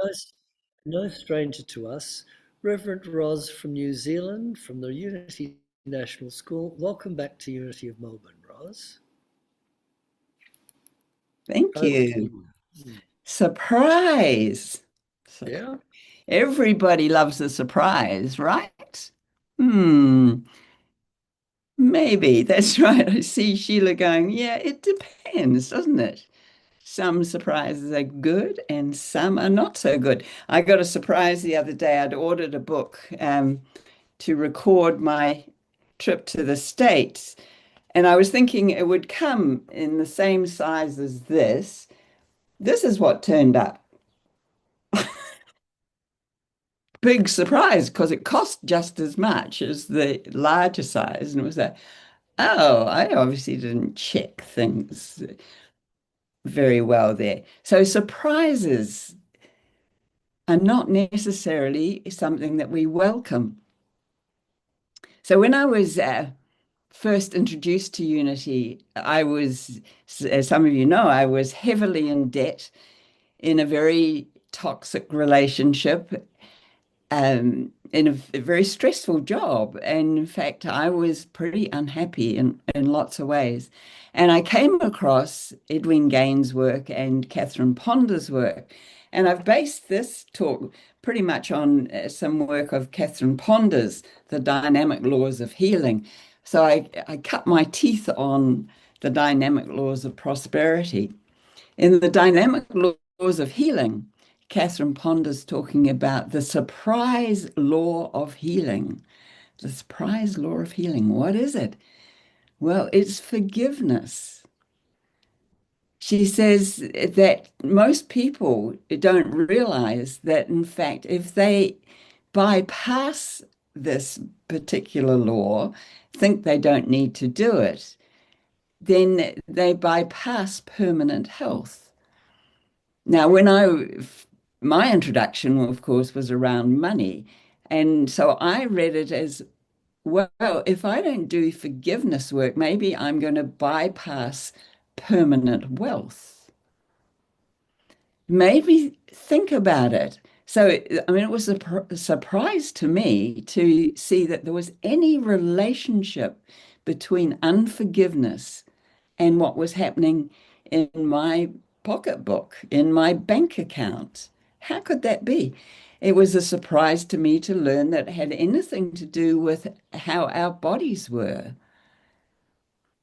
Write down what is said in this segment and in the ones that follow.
no, no stranger to us, Reverend Ros from New Zealand, from the Unity National School. Welcome back to Unity of Melbourne, Ros. Thank Over to you. you. Surprise. So Yeah. everybody loves a surprise, right? Hmm, maybe. That's right. I see Sheila going, yeah, it depends, doesn't it? Some surprises are good and some are not so good. I got a surprise the other day. I'd ordered a book to record my trip to the States, and I was thinking it would come in the same size as this. This is what turned up. Big surprise because it cost just as much as the larger size. And it was like, oh, I obviously didn't check things very well there. So surprises are not necessarily something that we welcome. So when I was first introduced to Unity, I was, as some of you know, I was heavily in debt in a very toxic relationship, in a very stressful job. And in fact, I was pretty unhappy in lots of ways. And I came across Edwin Gaines' work and Catherine Ponder's work. And I've based this talk pretty much on some work of Catherine Ponder's, The Dynamic Laws of Healing. So I cut my teeth on the dynamic laws of prosperity. In the dynamic laws of healing, Catherine Ponder's talking about the surprise law of healing. The surprise law of healing. What is it? Well, it's forgiveness. She says that most people don't realize that, in fact, if they bypass this particular law, think they don't need to do it, then they bypass permanent health. Now, my introduction, of course, was around money. And so I read it as, well, if I don't do forgiveness work, maybe I'm going to bypass permanent wealth. Made me think about it. So, I mean, it was a surprise to me to see that there was any relationship between unforgiveness and what was happening in my pocketbook, in my bank account. How could that be? It was a surprise to me to learn that it had anything to do with how our bodies were.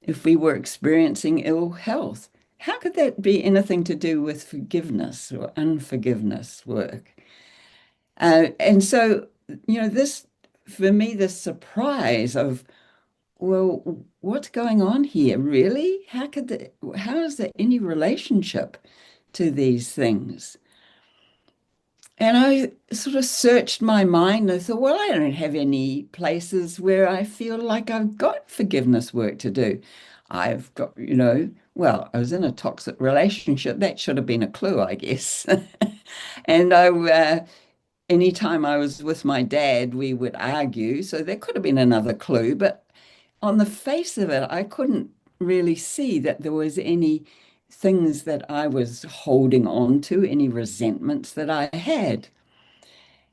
If we were experiencing ill health, how could that be anything to do with forgiveness or unforgiveness work? And so, this, for me, this surprise of, well, what's going on here? Really? How is there any relationship to these things? And I sort of searched my mind. I thought, well, I don't have any places where I feel like I've got forgiveness work to do. I've got, well, I was in a toxic relationship. That should have been a clue, I guess. And anytime I was with my dad, we would argue. So there could have been another clue, but on the face of it, I couldn't really see that there was any things that I was holding on to, any resentments that I had.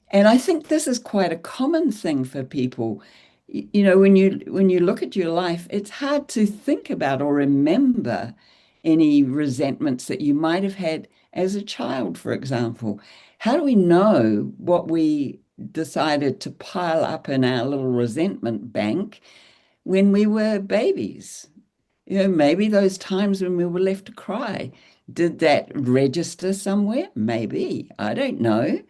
And I think this is quite a common thing for people. When you look at your life, it's hard to think about or remember any resentments that you might have had as a child, for example. How do we know what we decided to pile up in our little resentment bank when we were babies? Maybe those times when we were left to cry. Did that register somewhere? Maybe. I don't know.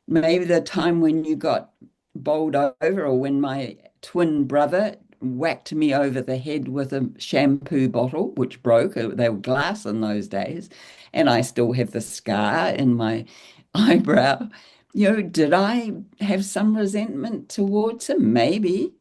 Maybe the time when you got bowled over, or when my twin brother whacked me over the head with a shampoo bottle, which broke. They were glass in those days. And I still have the scar in my eyebrow. Did I have some resentment towards him? Maybe.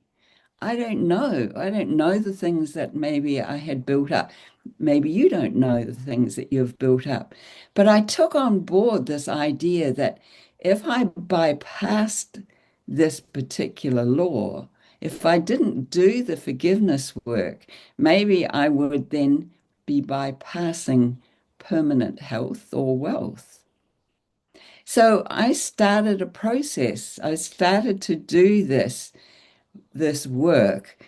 I don't know. I don't know the things that maybe I had built up. Maybe you don't know the things that you've built up. But I took on board this idea that if I bypassed this particular law, if I didn't do the forgiveness work, maybe I would then be bypassing permanent health or wealth. So I started a process. I started to do this work,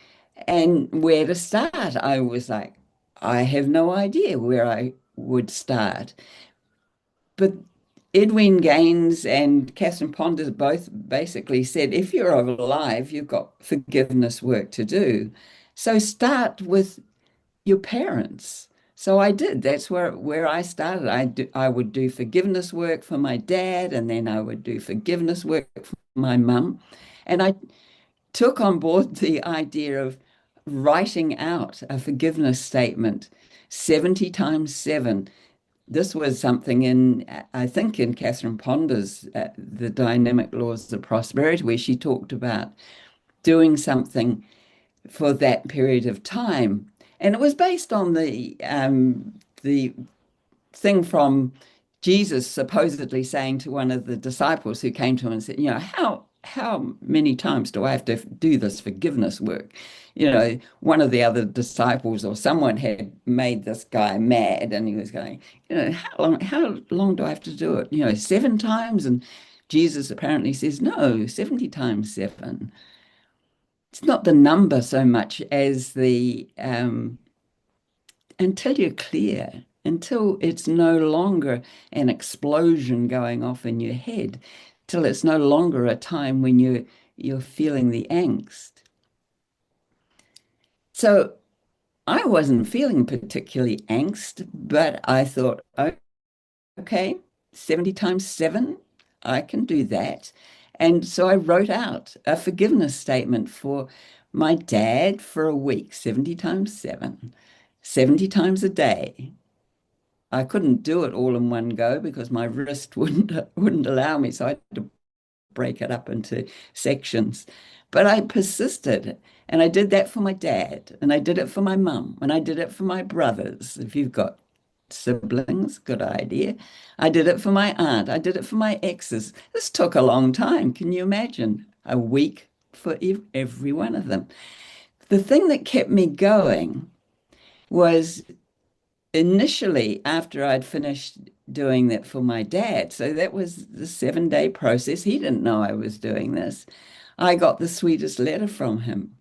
and where to start. I was like, I have no idea where I would start. But Edwin Gaines and Catherine Ponders both basically said, if you're alive, you've got forgiveness work to do. So start with your parents. So I did. That's where I started. I would do forgiveness work for my dad, and then I would do forgiveness work for my mum. And I took on board the idea of writing out a forgiveness statement 70 times 7. This was something in, I think, in Catherine Ponder's The Dynamic Laws of Prosperity, where she talked about doing something for that period of time. And it was based on the thing from Jesus supposedly saying to one of the disciples who came to him and said, how many times do I have to do this forgiveness work? One of the other disciples or someone had made this guy mad, and he was going, how long do I have to do it? 7 times? And Jesus apparently says, no, 70 times 7. It's not the number so much as the until you're clear, until it's no longer an explosion going off in your head, till it's no longer a time when you're feeling the angst. So I wasn't feeling particularly angst, but I thought, okay, 70 times 7, I can do that. And so I wrote out a forgiveness statement for my dad for a week, 70 times 7, 70 times a day. I couldn't do it all in one go because my wrist wouldn't allow me, so I had to break it up into sections. But I persisted, and I did that for my dad, and I did it for my mum, and I did it for my brothers. If you've got siblings, good idea. I did it for my aunt. I did it for my exes. This took a long time. Can you imagine? A week for every one of them. The thing that kept me going was initially after I'd finished doing that for my dad. So that was the 7-day process. He didn't know I was doing this. I got the sweetest letter from him.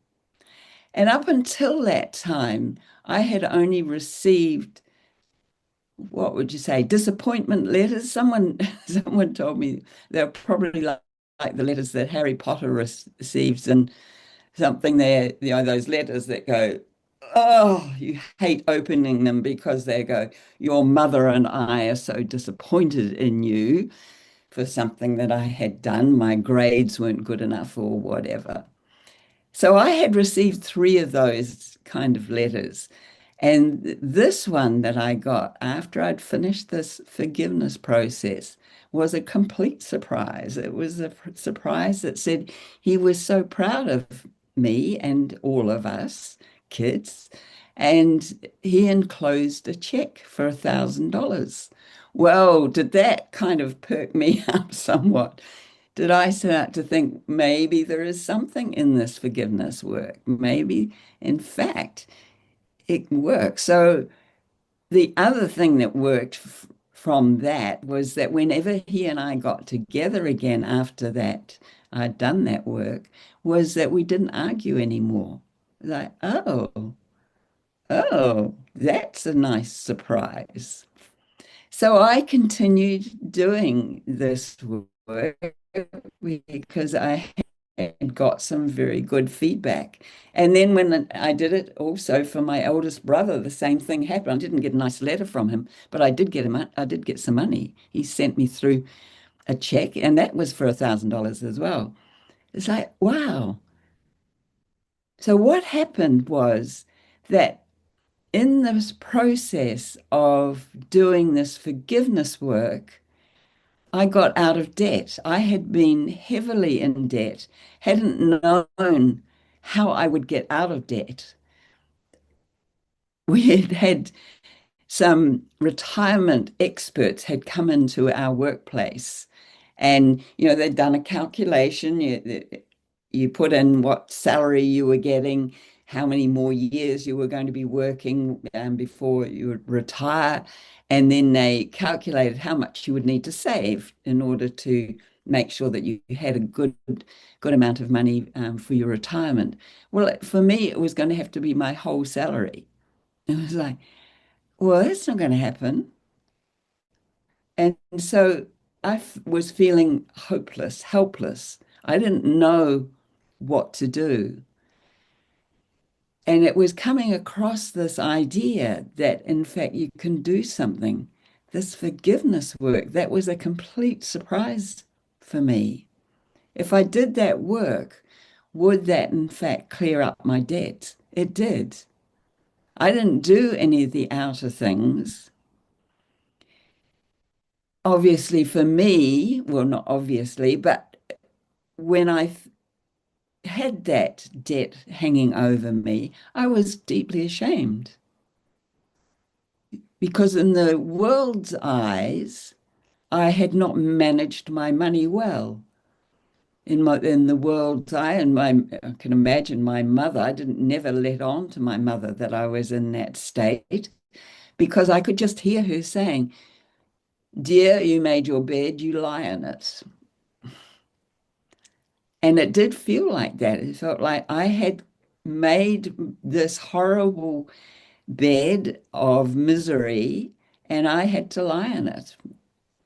And up until that time, I had only received, what would you say, disappointment letters. Someone told me they're probably like the letters that Harry Potter receives, and something there, those letters that go, oh, you hate opening them because they go, your mother and I are so disappointed in you for something that I had done. My grades weren't good enough or whatever. So I had received 3 of those kind of letters. And this one that I got after I'd finished this forgiveness process was a complete surprise. It was a surprise that said he was so proud of me and all of us kids, and he enclosed a check for $1,000. Well, did that kind of perk me up somewhat? Did I start to think maybe there is something in this forgiveness work? Maybe, in fact, it works. So the other thing that worked from that was that whenever he and I got together again after that, I'd done that work, was that we didn't argue anymore. Like, oh, that's a nice surprise. So I continued doing this work because I had got some very good feedback. And then when I did it also for my eldest brother, the same thing happened. I didn't get a nice letter from him, but I did get some money. He sent me through a check, and that was for $1,000 as well. It's like, wow. So what happened was that in this process of doing this forgiveness work, I got out of debt. I had been heavily in debt, hadn't known how I would get out of debt. We had some retirement experts had come into our workplace, and they'd done a calculation. You put in what salary you were getting, how many more years you were going to be working before you would retire. And then they calculated how much you would need to save in order to make sure that you had a good amount of money for your retirement. Well, for me, it was going to have to be my whole salary. It was like, well, that's not going to happen. And so was feeling hopeless, helpless. I didn't know what to do. And it was coming across this idea that, in fact, you can do something. This forgiveness work, that was a complete surprise for me. If I did that work, would that, in fact, clear up my debt? It did. I didn't do any of the outer things. Obviously, for me, well, not obviously, but when I had that debt hanging over me, I was deeply ashamed because, in the world's eyes, I had not managed my money well. In the world's eye, and I can imagine my mother, I didn't never let on to my mother that I was in that state because I could just hear her saying, "Dear, you made your bed, you lie in it." And it did feel like that. It felt like I had made this horrible bed of misery and I had to lie in it.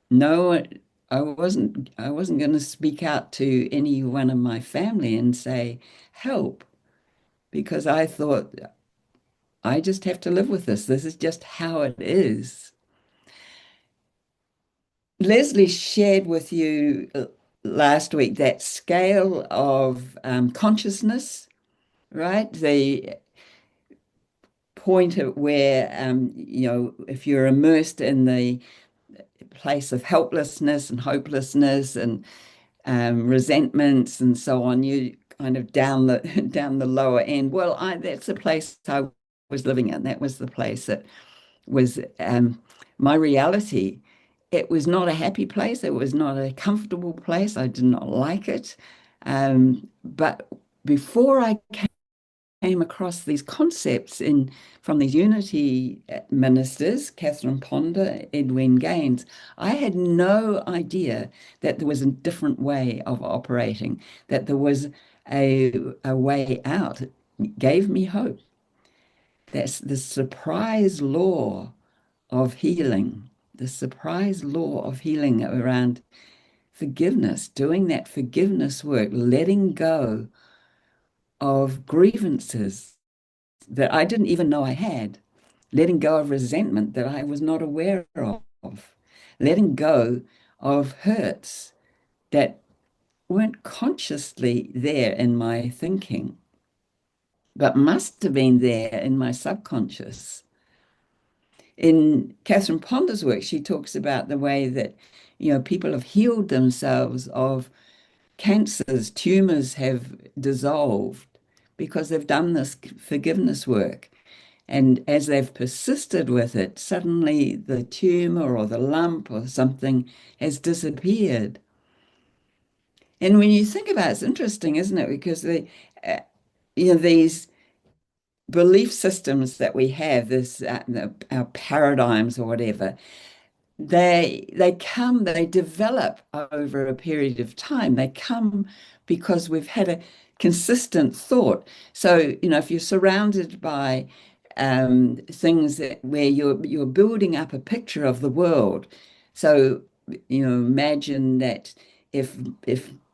No, I wasn't going to speak out to anyone in my family and say, help, because I thought I just have to live with this. This is just how it is. Leslie shared with you last week that scale of consciousness, right? The point at where, if you're immersed in the place of helplessness and hopelessness and resentments and so on, you kind of down the down the lower end. Well, that's the place I was living in. That was the place that was my reality. It was not a happy place. It was not a comfortable place. I did not like it. But before I came across these concepts in from these unity ministers, Catherine Ponder, Edwin Gaines, I had no idea that there was a different way of operating, that there was a way out. It gave me hope. That's the surprise law of healing, the surprise law of healing around forgiveness, doing that forgiveness work, letting go of grievances that I didn't even know I had, letting go of resentment that I was not aware of, letting go of hurts that weren't consciously there in my thinking, but must have been there in my subconscious. In Catherine Ponder's work, she talks about the way that, people have healed themselves of cancers, tumors have dissolved because they've done this forgiveness work. And as they've persisted with it, suddenly the tumor or the lump or something has disappeared. And when you think about it, it's interesting, isn't it? Because uh, these belief systems that we have, our paradigms or whatever, they develop over a period of time. They come because we've had a consistent thought. So, if you're surrounded by things where you're building up a picture of the world. So, imagine that if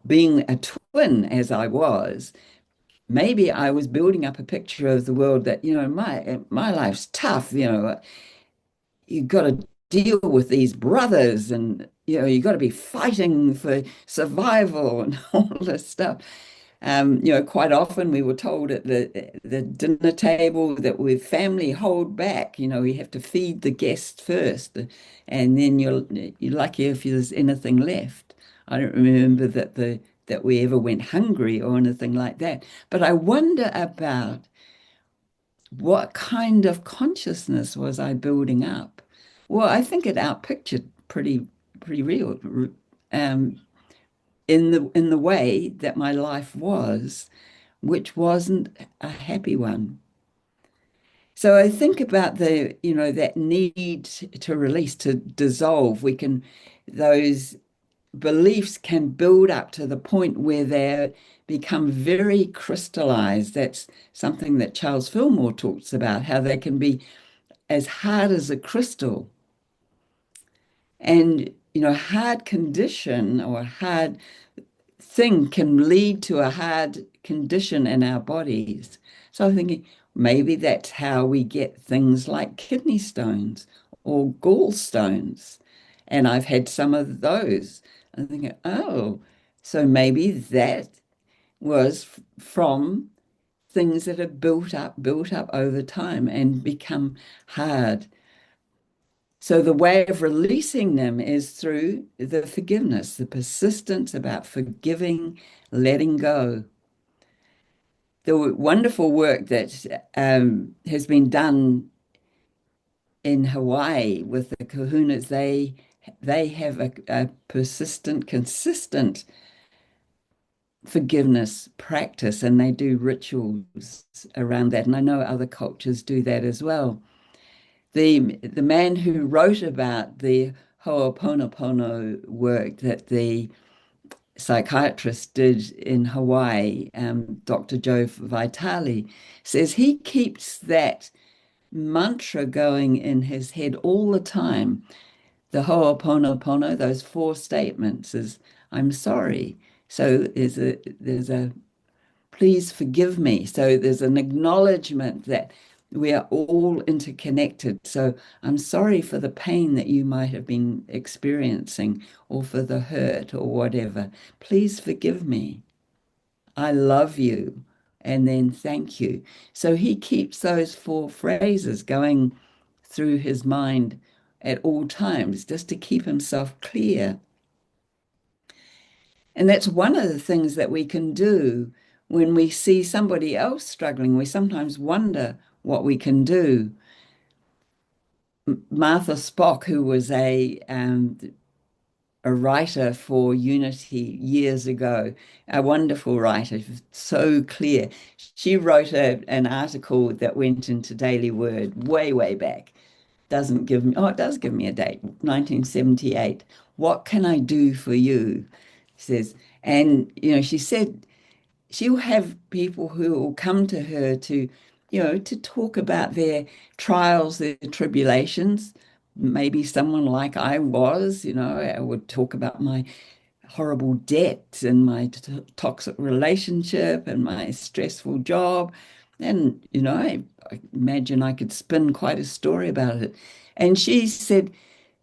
being a twin as I was, maybe I was building up a picture of the world that, my life's tough, you've got to deal with these brothers and you've got to be fighting for survival and all this stuff. Quite often we were told at the dinner table that with family hold back, we have to feed the guests first, and then you're lucky if there's anything left. I don't remember that we ever went hungry or anything like that. But I wonder about what kind of consciousness was I building up? Well, I think it outpictured pretty real, um, in the way that my life was which wasn't a happy one. So I think about that need to release, to dissolve. Those beliefs can build up to the point where they become very crystallized. That's something that Charles Fillmore talks about, how they can be as hard as a crystal. And, hard condition or a hard thing can lead to a hard condition in our bodies. So I'm thinking maybe that's how we get things like kidney stones or gallstones. And I've had some of those. I'm thinking, oh, so maybe that was from things that have built up over time and become hard. So the way of releasing them is through the forgiveness, the persistence about forgiving, letting go. The wonderful work that has been done in Hawaii with the kahunas, they have a persistent, consistent forgiveness practice, and they do rituals around that. And I know other cultures do that as well. The man who wrote about the Ho'oponopono work that the psychiatrist did in Hawaii, Dr. Joe Vitale, says he keeps that mantra going in his head all the time. The Ho'oponopono, those four statements is, I'm sorry. So there's a please forgive me. So there's an acknowledgement that we are all interconnected. So I'm sorry for the pain that you might have been experiencing or for the hurt or whatever. Please forgive me. I love you. And then thank you. So he keeps those four phrases going through his mind at all times just to keep himself clear. And that's one of the things that we can do when we see somebody else struggling. We sometimes wonder what we can do. Martha Spock, who was a writer for Unity years ago, a wonderful writer, so clear. She wrote an article that went into Daily Word way, way back. Doesn't give me, oh, it does give me a date, 1978. What can I do for you? Says, and she said she'll have people who will come to her to talk about their trials, their tribulations. Maybe someone like I was, I would talk about my horrible debt and my toxic relationship and my stressful job. And, I imagine I could spin quite a story about it. And she said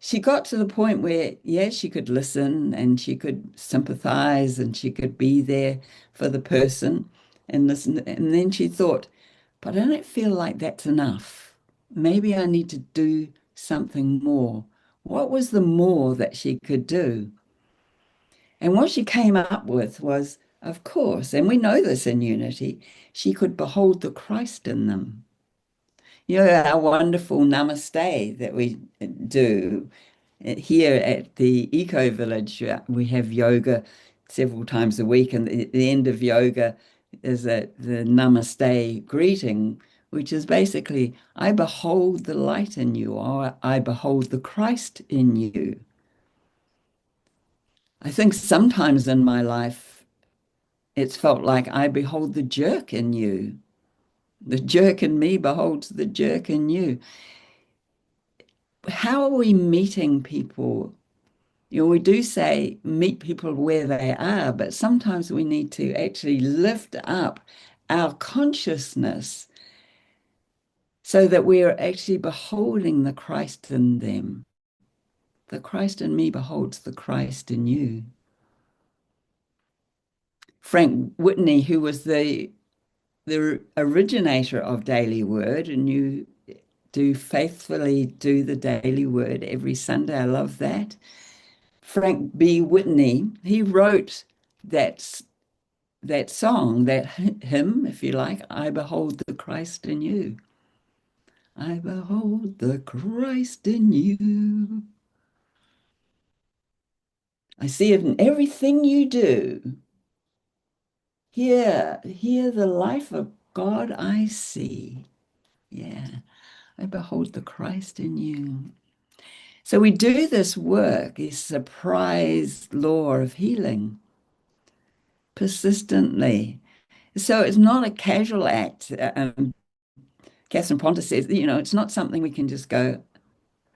she got to the point where, yes, she could listen and she could sympathize and she could be there for the person and listen. And then she thought, but I don't feel like that's enough. Maybe I need to do something more. What was the more that she could do? And what she came up with was, of course, and we know this in Unity, she could behold the Christ in them. Our wonderful namaste that we do here at the Eco Village, we have yoga several times a week, and the end of yoga is the namaste greeting, which is basically, I behold the light in you, or I behold the Christ in you. I think sometimes in my life, it's felt like I behold the jerk in you. The jerk in me beholds the jerk in you. How are we meeting people? We do say meet people where they are, but sometimes we need to actually lift up our consciousness so that we are actually beholding the Christ in them. The Christ in me beholds the Christ in you. Frank Whitney, who was the originator of Daily Word, and you do faithfully do the Daily Word every Sunday. I love that. Frank B. Whitney, he wrote that song, that hymn, if you like, I behold the Christ in you. I behold the Christ in you. I see it in everything you do. Here the life of God I see. Yeah, I behold the Christ in you. So we do this work, this surprise law of healing, persistently. So it's not a casual act. Catherine Ponter says, it's not something we can just go,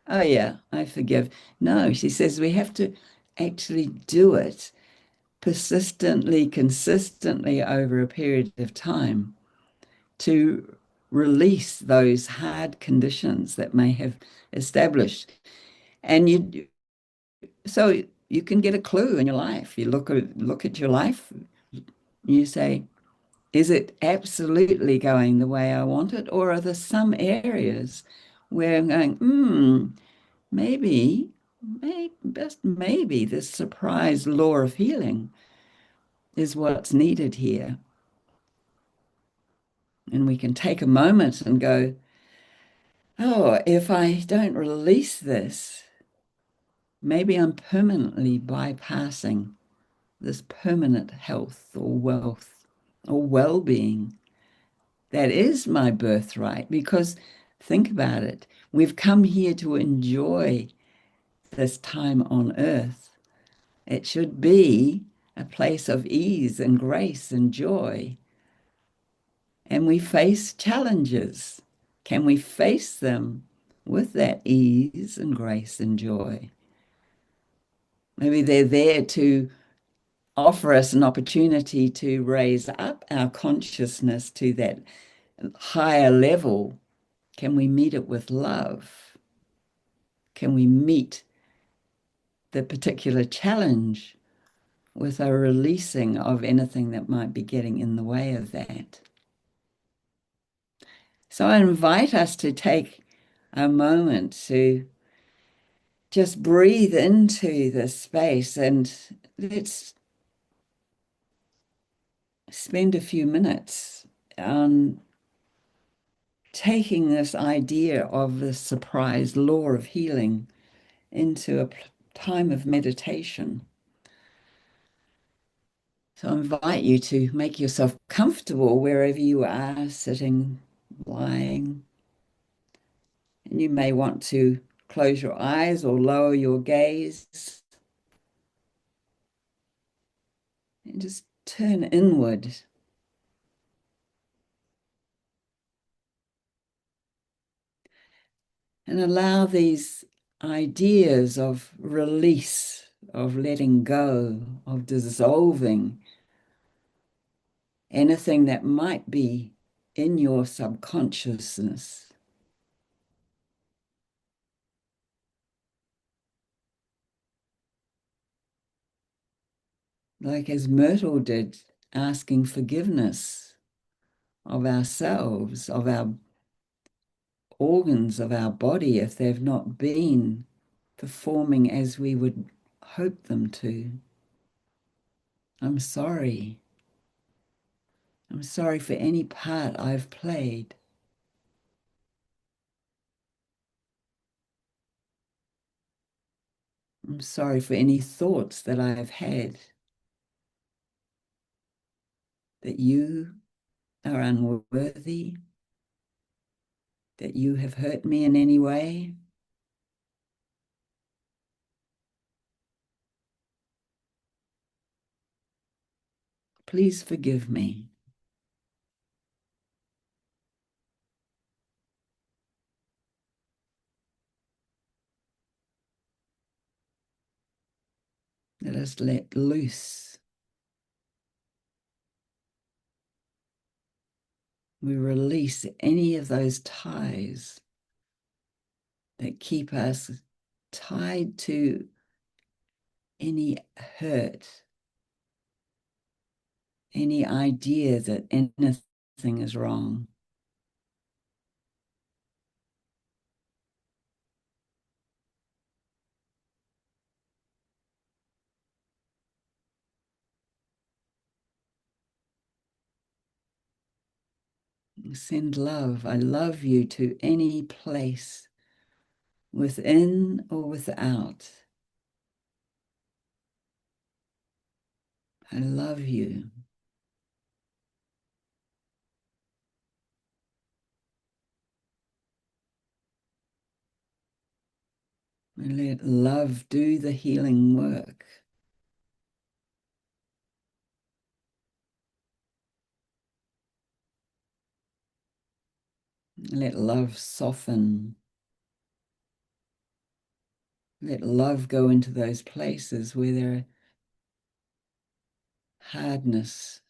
oh yeah, I forgive. No, she says we have to actually do it persistently, consistently over a period of time to release those hard conditions that may have established. And so you can get a clue in your life. You look at your life, you say, is it absolutely going the way I want it? Or are there some areas where I'm going, just maybe this surprise law of healing is what's needed here. And we can take a moment and go, oh, if I don't release this, maybe I'm permanently bypassing this permanent health or wealth or well-being that is my birthright. Because think about it, we've come here to enjoy this time on earth. It should be a place of ease and grace and joy. And we face challenges. Can we face them with that ease and grace and joy? Maybe they're there to offer us an opportunity to raise up our consciousness to that higher level. Can we meet it with love? Can we meet the particular challenge with a releasing of anything that might be getting in the way of that? So I invite us to take a moment to just breathe into this space, and let's spend a few minutes on taking this idea of the surprise law of healing into a time of meditation. So I invite you to make yourself comfortable wherever you are, sitting, lying. And you may want to close your eyes or lower your gaze and just turn inward. And allow these ideas of release, of letting go, of dissolving anything that might be in your subconsciousness. Like as Myrtle did, asking forgiveness of ourselves, of our organs, of our body, if they've not been performing as we would hope them to. I'm sorry. I'm sorry for any part I've played. I'm sorry for any thoughts that I have had that you are unworthy, that you have hurt me in any way. Please forgive me. Let us let loose. We release any of those ties that keep us tied to any hurt, any idea that anything is wrong. Send love. I love you to any place, within or without. I love you. And let love do the healing work. Let love soften. Let love go into those places where there are hardness.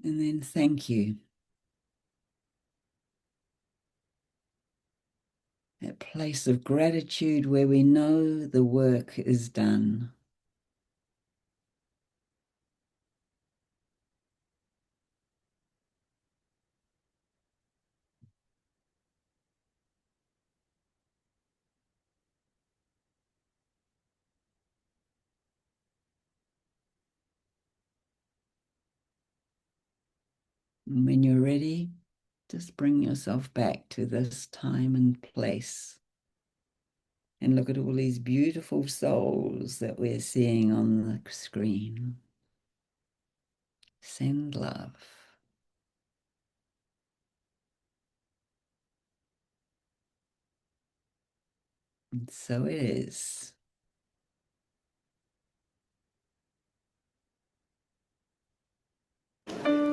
And then thank you. That place of gratitude where we know the work is done. And when you're ready, just bring yourself back to this time and place. And look at all these beautiful souls that we're seeing on the screen. Send love. And so it is.